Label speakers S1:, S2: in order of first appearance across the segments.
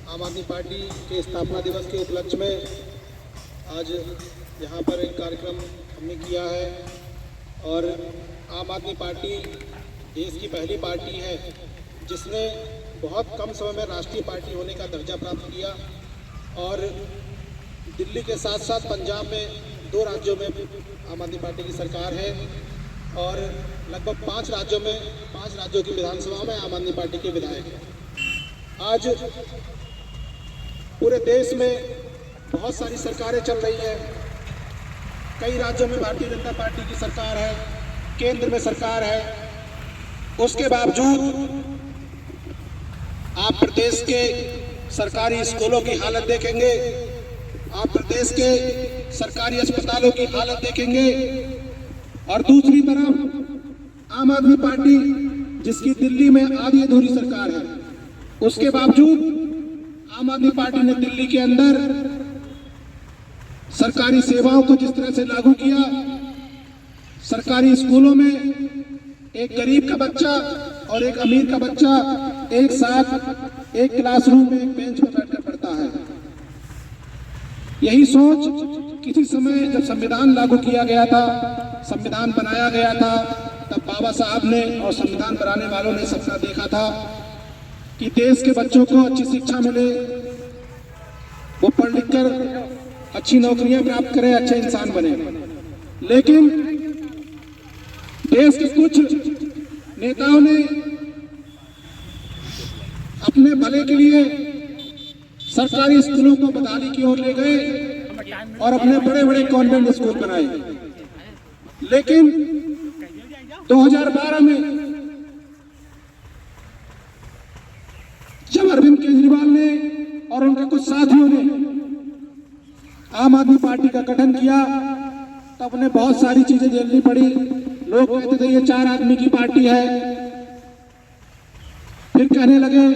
S1: आम आदमी पार्टी के स्थापना दिवस के उपलक्ष्य में आज यहाँ पर एक कार्यक्रम हमने किया है और आम आदमी पार्टी देश की पहली पार्टी है जिसने बहुत कम समय में राष्ट्रीय पार्टी होने का दर्जा प्राप्त किया और दिल्ली के साथ साथ पंजाब में 2 राज्यों में आम आदमी पार्टी की सरकार है और लगभग 5 राज्यों की विधानसभा में आम आदमी पार्टी के विधायक हैं। आज पूरे देश में बहुत सारी सरकारें चल रही हैं। कई राज्यों में भारतीय जनता पार्टी की सरकार है, केंद्र में सरकार है। उसके बावजूद आप प्रदेश के सरकारी स्कूलों की हालत देखेंगे, आप प्रदेश के सरकारी अस्पतालों की हालत देखेंगे और दूसरी तरफ आम आदमी पार्टी जिसकी दिल्ली में आधी अधूरी सरकार है, उसके बावजूद आम आदमी पार्टी ने दिल्ली के अंदर सरकारी सेवाओं को जिस तरह से लागू किया, सरकारी स्कूलों में एक गरीब का बच्चा और एक अमीर का बच्चा एक साथ एक क्लासरूम में एक बेंच पर बैठकर पढ़ता है। यही सोच किसी समय जब संविधान लागू किया गया था, संविधान बनाया गया था, तब बाबा साहब ने और संविधान बनाने वालों ने सपना देखा था कि देश के बच्चों को अच्छी शिक्षा मिले, वो पढ़ लिख कर अच्छी नौकरियां प्राप्त करें, अच्छे इंसान बने। लेकिन देश के कुछ नेताओं ने अपने भले के लिए सरकारी स्कूलों को बदहाली की ओर ले गए और अपने बड़े बड़े कॉन्वेंट स्कूल बनाए। लेकिन 2012 में जब अरविंद केजरीवाल ने और उनके कुछ साथियों ने आम आदमी पार्टी का गठन किया तब उन्हें बहुत सारी चीजें झेलनी पड़ी। लोग कहते थे ये 4 आदमी की पार्टी है, फिर कहने लगे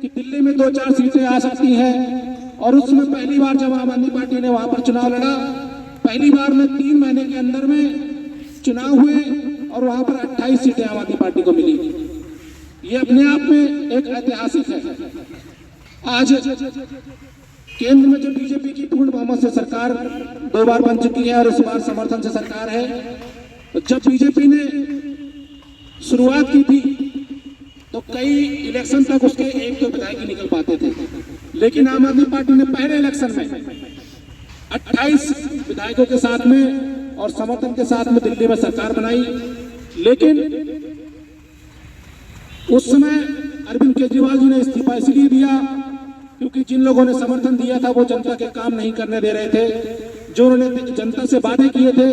S1: कि दिल्ली में 2-4 सीटें आ सकती हैं और उसमें पहली बार जब आम आदमी पार्टी ने वहां पर चुनाव लड़ा, पहली बार में 3 महीने के अंदर में चुनाव हुए और वहां पर 28 सीटें आम आदमी पार्टी को मिली। ये अपने आप में एक ऐतिहासिक है। आज केंद्र में जो बीजेपी की पूर्ण बहुमत से सरकार 2 बार बन चुकी है और इस बार समर्थन से सरकार है, तो जब बीजेपी ने शुरुआत की थी तो कई इलेक्शन तक उसके 1-2 विधायक ही निकल पाते थे। लेकिन आम आदमी पार्टी ने पहले इलेक्शन में 28 विधायकों के साथ में और समर्थन के साथ में दिल्ली में सरकार बनाई। लेकिन उस समय अरविंद केजरीवाल जी ने इस्तीफा इसलिए दिया क्योंकि जिन लोगों ने समर्थन दिया था वो जनता के काम नहीं करने दे रहे थे। जो उन्होंने जनता से वादे किए थे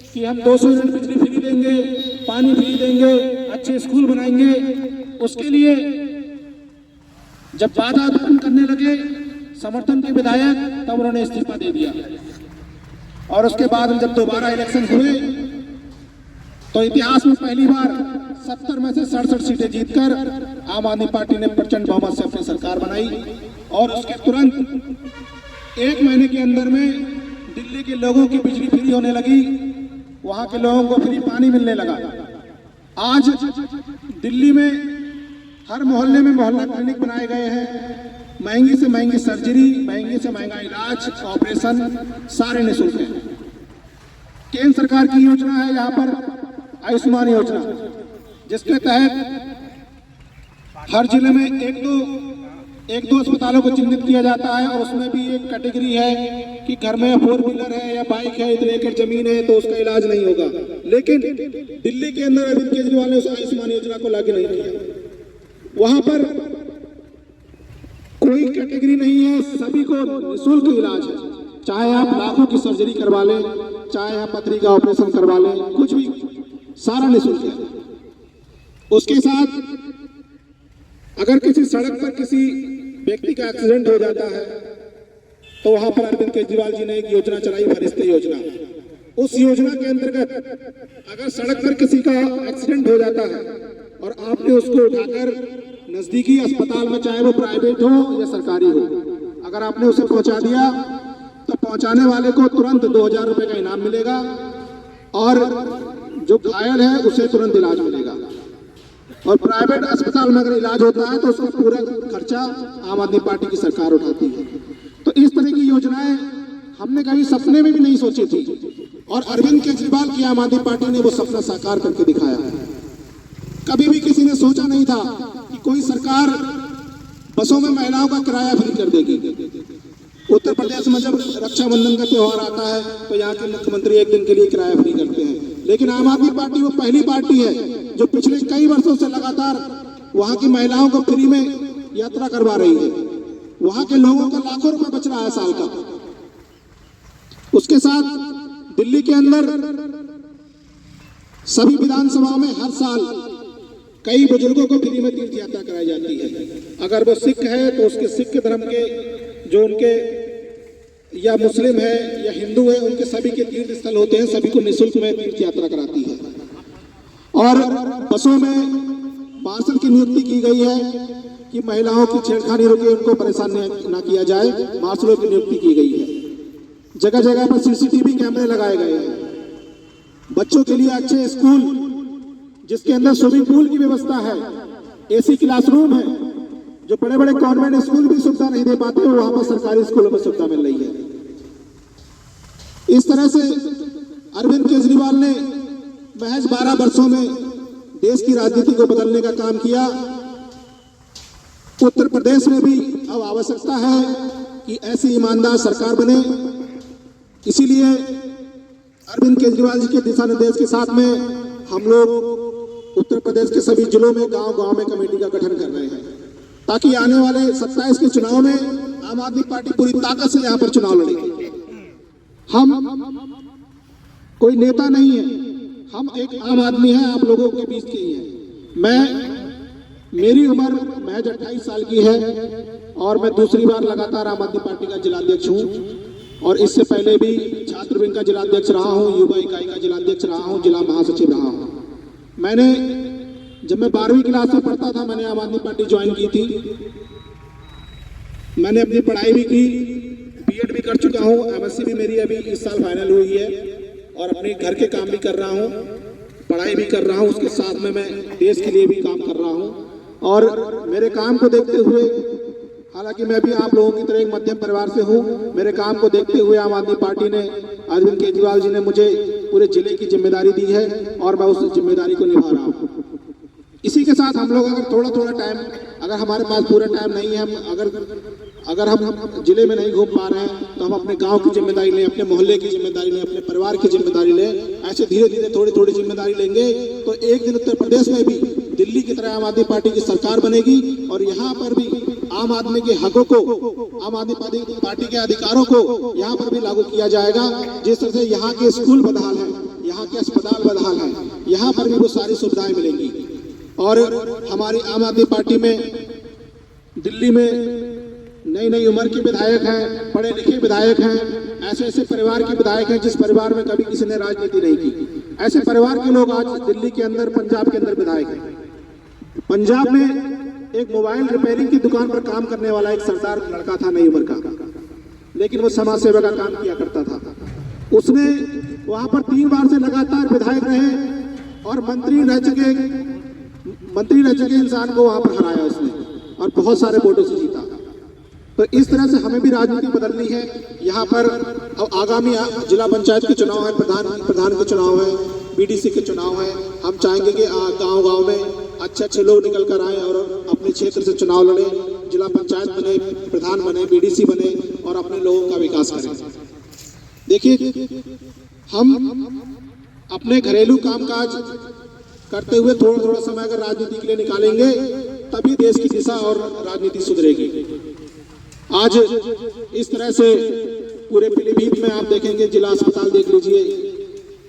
S1: कि हम 200 यूनिट बिजली फ्री देंगे, पानी फ्री देंगे, अच्छे स्कूल बनाएंगे, उसके लिए जब वादा उत्पन्न करने लगे समर्थन के विधायक तब उन्होंने इस्तीफा दे दिया। और उसके बाद जब दोबारा इलेक्शन हुए तो इतिहास में पहली बार 70 में से 67 सीटें जीतकर आम आदमी पार्टी ने प्रचंड बहुमत से अपनी सरकार बनाई और उसके तुरंत 1 महीने के अंदर में दिल्ली के लोगों की बिजली फ्री होने लगी, वहां के लोगों को फ्री पानी मिलने लगा। आज दिल्ली में हर मोहल्ले में मोहल्ला क्लिनिक बनाए गए हैं, महंगी से महंगी सर्जरी, महंगे से महंगा इलाज, ऑपरेशन सारे निःशुल्क हैं। केंद्र सरकार की योजना है यहाँ पर आयुष्मान योजना, जिसके तहत हर जिले में एक दो अस्पतालों को चिन्हित किया जाता है और उसमें भी एक कैटेगरी है कि घर में 4 व्हीलर है या बाइक है, इतने एकड़ जमीन है तो उसका इलाज नहीं होगा। लेकिन दिल्ली के अंदर अरविंद केजरीवाल ने उस आयुष्मान योजना को लागू नहीं किया। वहां पर कोई कैटेगरी नहीं है, सभी को निःशुल्क इलाज है। चाहे आप लाखों की सर्जरी करवा लें, चाहे आप पथरी का ऑपरेशन करवा लें, कुछ भी सारा निःशुल्क है। उसके साथ अगर किसी सड़क पर किसी व्यक्ति का एक्सीडेंट हो जाता है तो वहां पर अरविंद केजरीवाल जी ने एक योजना चलाई, फरिश्ते योजना। उस योजना के अंतर्गत अगर सड़क पर किसी का एक्सीडेंट हो जाता है और आपने उसको उठाकर नजदीकी अस्पताल में, चाहे वो प्राइवेट हो या सरकारी हो, अगर आपने उसे पहुंचा दिया तो पहुंचाने वाले को तुरंत 2000 रुपए का इनाम मिलेगा और जो घायल है उसे तुरंत इलाज मिलेगा। और प्राइवेट अस्पताल में अगर इलाज होता है तो उसका पूरा खर्चा आम आदमी पार्टी की सरकार उठाती है। तो इस तरह की योजनाएं हमने कभी सपने में भी नहीं सोची थी और अरविंद केजरीवाल की आम आदमी पार्टी ने वो सपना साकार करके दिखाया। कभी भी किसी ने सोचा नहीं था कि कोई सरकार बसों में महिलाओं का किराया फ्री कर देगी। उत्तर प्रदेश में जब रक्षाबंधन का त्योहार आता है तो यहाँ के मुख्यमंत्री एक दिन के लिए किराया फ्री करते हैं, लेकिन आम आदमी पार्टी वो पहली पार्टी है जो पिछले कई वर्षों से लगातार वहाँ की महिलाओं को फ्री में यात्रा करवा रही है। वहाँ के लोगों का लाखों रुपए बच रहा है साल का। उसके साथ दिल्ली के अंदर सभी विधानसभाओं में हर साल कई बुजुर्गों को फ्री में तीर्थ यात्रा कराई जाती है। अगर वो सिख है तो उसके सिख धर्म के जो उनके या मुस्लिम है या हिंदू है उनके सभी के तीर्थ स्थल होते हैं, सभी को निःशुल्क में तीर्थ यात्रा कराती है। और बसों में पार्सल की नियुक्ति की गई है कि महिलाओं की छेड़खानी रोके, उनको परेशान न किया जाए, मार्शलों की नियुक्ति की गई है। जगह जगह पर सीसीटीवी कैमरे लगाए गए हैं। बच्चों के लिए अच्छे स्कूल जिसके अंदर स्विमिंग पूल की व्यवस्था है, एसी क्लासरूम है। जो बड़े बड़े कॉन्वेंट स्कूल भी सुविधा नहीं दे पाते हैं वहां पर सरकारी स्कूलों में सुविधा मिल रही है। इस तरह से अरविंद केजरीवाल ने महज 12 वर्षों में देश की राजनीति को बदलने का काम किया। उत्तर प्रदेश में भी अब आवश्यकता है कि ऐसी ईमानदार सरकार बने। इसीलिए अरविंद केजरीवाल जी के दिशा निर्देश के साथ में हम लोग उत्तर प्रदेश के सभी जिलों में गांव-गांव में कमेटी का गठन कर रहे हैं ताकि आने वाले 27 के चुनाव में आम आदमी पार्टी पूरी ताकत से यहाँ पर चुनाव लड़ेगी। हम कोई नेता नहीं है, हम एक आम आदमी है, आप लोगों के बीच के ही हैं। मेरी उम्र महज 28 साल की है और मैं दूसरी बार लगातार आम आदमी पार्टी का जिलाध्यक्ष हूँ और इससे पहले भी छात्र विंग का जिलाध्यक्ष रहा हूँ, युवा इकाई का जिलाध्यक्ष रहा हूँ, जिला महासचिव रहा हूँ। मैंने जब मैं 12वीं क्लास में पढ़ता था मैंने आम आदमी पार्टी ज्वाइन की थी। मैंने अपनी पढ़ाई भी की, बीएड भी कर चुका हूँ, एमएससी भी मेरी अभी इस साल फाइनल हुई है और अपने घर के काम भी कर रहा हूँ, पढ़ाई भी कर रहा हूँ, उसके साथ में मैं देश के लिए भी काम कर रहा हूँ। और मेरे काम को देखते हुए, हालांकि मैं भी आप लोगों की तरह एक मध्यम परिवार से हूँ, मेरे काम को देखते हुए आम आदमी पार्टी ने, अरविंद केजरीवाल जी ने मुझे पूरे जिले की जिम्मेदारी दी है और मैं उस जिम्मेदारी को निभा रहा हूँ। इसी के साथ हम लोग अगर थोड़ा थोड़ा टाइम, अगर हमारे पास पूरा टाइम नहीं है, हम अगर हम जिले में नहीं घूम पा रहे हैं तो हम अपने गांव की जिम्मेदारी लें, अपने मोहल्ले की जिम्मेदारी लें, अपने परिवार की जिम्मेदारी लें। ऐसे धीरे धीरे थोड़ी थोड़ी जिम्मेदारी लेंगे तो एक दिन उत्तर प्रदेश में भी दिल्ली की तरह आम आदमी पार्टी की सरकार बनेगी और यहाँ पर भी आम आदमी के हकों को, आम आदमी पार्टी के अधिकारों को यहाँ पर भी लागू किया जाएगा। जिस तरह से यहाँ के स्कूल बदहाल है, यहाँ के अस्पताल बदहाल है, यहाँ पर भी वो सारी सुविधाएं मिलेंगी। और हमारी आम आदमी पार्टी में दिल्ली में नई नई उम्र के विधायक हैं, पढ़े लिखे विधायक हैं, ऐसे ऐसे परिवार के विधायक हैं जिस परिवार में कभी किसी ने राजनीति नहीं की। ऐसे परिवार के लोग आज दिल्ली के अंदर, पंजाब के अंदर विधायक हैं। पंजाब में एक मोबाइल रिपेयरिंग की दुकान पर काम करने वाला एक सरदार लड़का था नई उम्र का, लेकिन वो समाज सेवा का काम किया करता था। उसने वहां पर 3 बार से लगातार विधायक रहे और मंत्री रह चुके इंसान को वहां पर हराया उसने और बहुत सारे वोटों से जीता। तो इस तरह से हमें भी राजनीति बदलनी है। यहाँ पर आगामी जिला पंचायत के चुनाव है, प्रधान के चुनाव है, बीडीसी के चुनाव है। हम चाहेंगे कि गांव-गांव में अच्छे अच्छे लोग निकल कर आए और अपने क्षेत्र से चुनाव लड़े, जिला पंचायत बने, प्रधान बने, बीडीसी बने और अपने लोगों का विकास करें। देखिए, हम अपने घरेलू कामकाज करते हुए थोड़ा थोड़ा समय अगर राजनीति के लिए निकालेंगे तभी देश की दिशा और राजनीति सुधरेगी। आज इस तरह से पूरे पीलीभीत में आप देखेंगे, जिला अस्पताल देख लीजिए,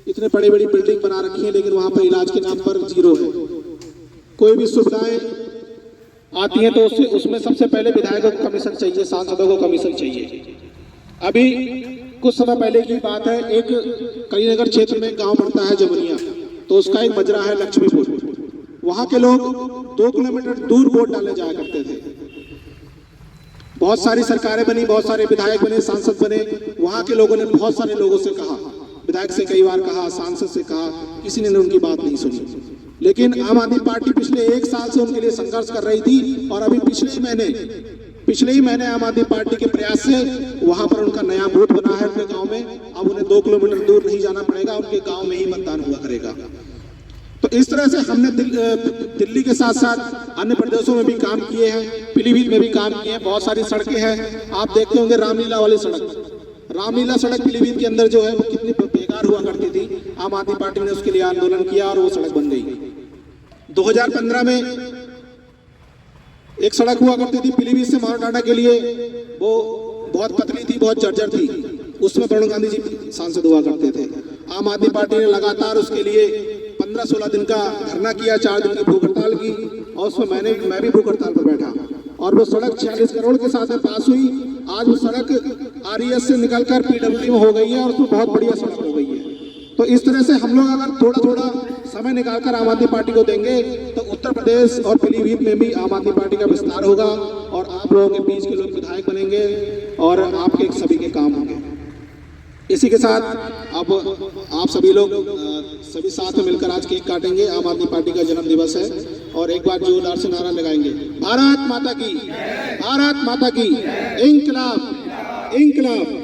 S1: इतने बड़ी बड़ी बिल्डिंग बना रखी है लेकिन वहां पर इलाज के नाम पर जीरो है। कोई भी सुविधाएं आती हैं तो उसमें सबसे पहले विधायकों को कमीशन चाहिए, सांसदों को कमीशन चाहिए। अभी कुछ समय पहले की बात है, एक करीनगर क्षेत्र में गांव पड़ता है जमुनिया, तो उसका एक मजरा है लक्ष्मीपुर। वहां के लोग 2 किलोमीटर दूर वोट डालने जाया करते थे। बहुत सारी सरकारें बनी, बहुत सारे विधायक बने, सांसद बने। वहां के लोगों ने बहुत सारे लोगों से कहा, विधायक से कई बार कहा, सांसद से कहा, किसी ने उनकी बात नहीं सुनी। लेकिन आम आदमी पार्टी पिछले 1 साल से उनके लिए संघर्ष कर रही थी और अभी पिछले ही महीने आम आदमी पार्टी के प्रयास से वहां पर उनका नया बूथ बना है उनके गांव में। अब उन्हें 2 किलोमीटर दूर नहीं जाना पड़ेगा, उनके गांव में ही मतदान हुआ करेगा। तो इस तरह से हमने दिल्ली के साथ साथ अन्य प्रदेशों में भी काम किए हैं, पीलीभीत में भी काम किए हैं। बहुत सारी सड़कें हैं, आप देखते होंगे रामलीला वाली सड़क, रामलीला सड़क पीलीभीत के अंदर जो है वो कितनी बेकार हुआ करती थी। आम आदमी पार्टी ने उसके लिए आंदोलन किया और वो सड़क बन गई। 2015 में एक सड़क हुआ करती थी पीलीभीत से माउंट के लिए, वो बहुत पतली थी, बहुत जर्जर थी, उसमें वरुण गांधी जी सांसद हुआ करते थे। आम आदमी पार्टी ने लगातार उसके लिए 15-16 दिन का धरना किया, 4 दिन की भूख हड़ताल की, और उसमें मैं भी भूख हड़ताल पर बैठा और वो सड़क 46 करोड़ के साथ में पास हुई। आज वो सड़क RES से निकलकर PWD में हो गई है और उसमें बहुत बढ़िया सड़क हो गई है। तो इस तरह से हम लोग अगर थोड़ा थोड़ा समय निकालकर आम आदमी पार्टी को देंगे तो उत्तर प्रदेश और पीलीभीत में भी आम आदमी पार्टी का विस्तार होगा और आप लोगों के बीच के लोग विधायक बनेंगे और आपके सभी के काम होंगे। इसी के साथ अब आप सभी लोग सभी साथ में मिलकर आज केक काटेंगे। आम आदमी पार्टी का जन्म दिवस है और एक बार जोरदार से नारा लगाएंगे, भारत माता की, भारत माता की, इंकलाब, इंकलाब।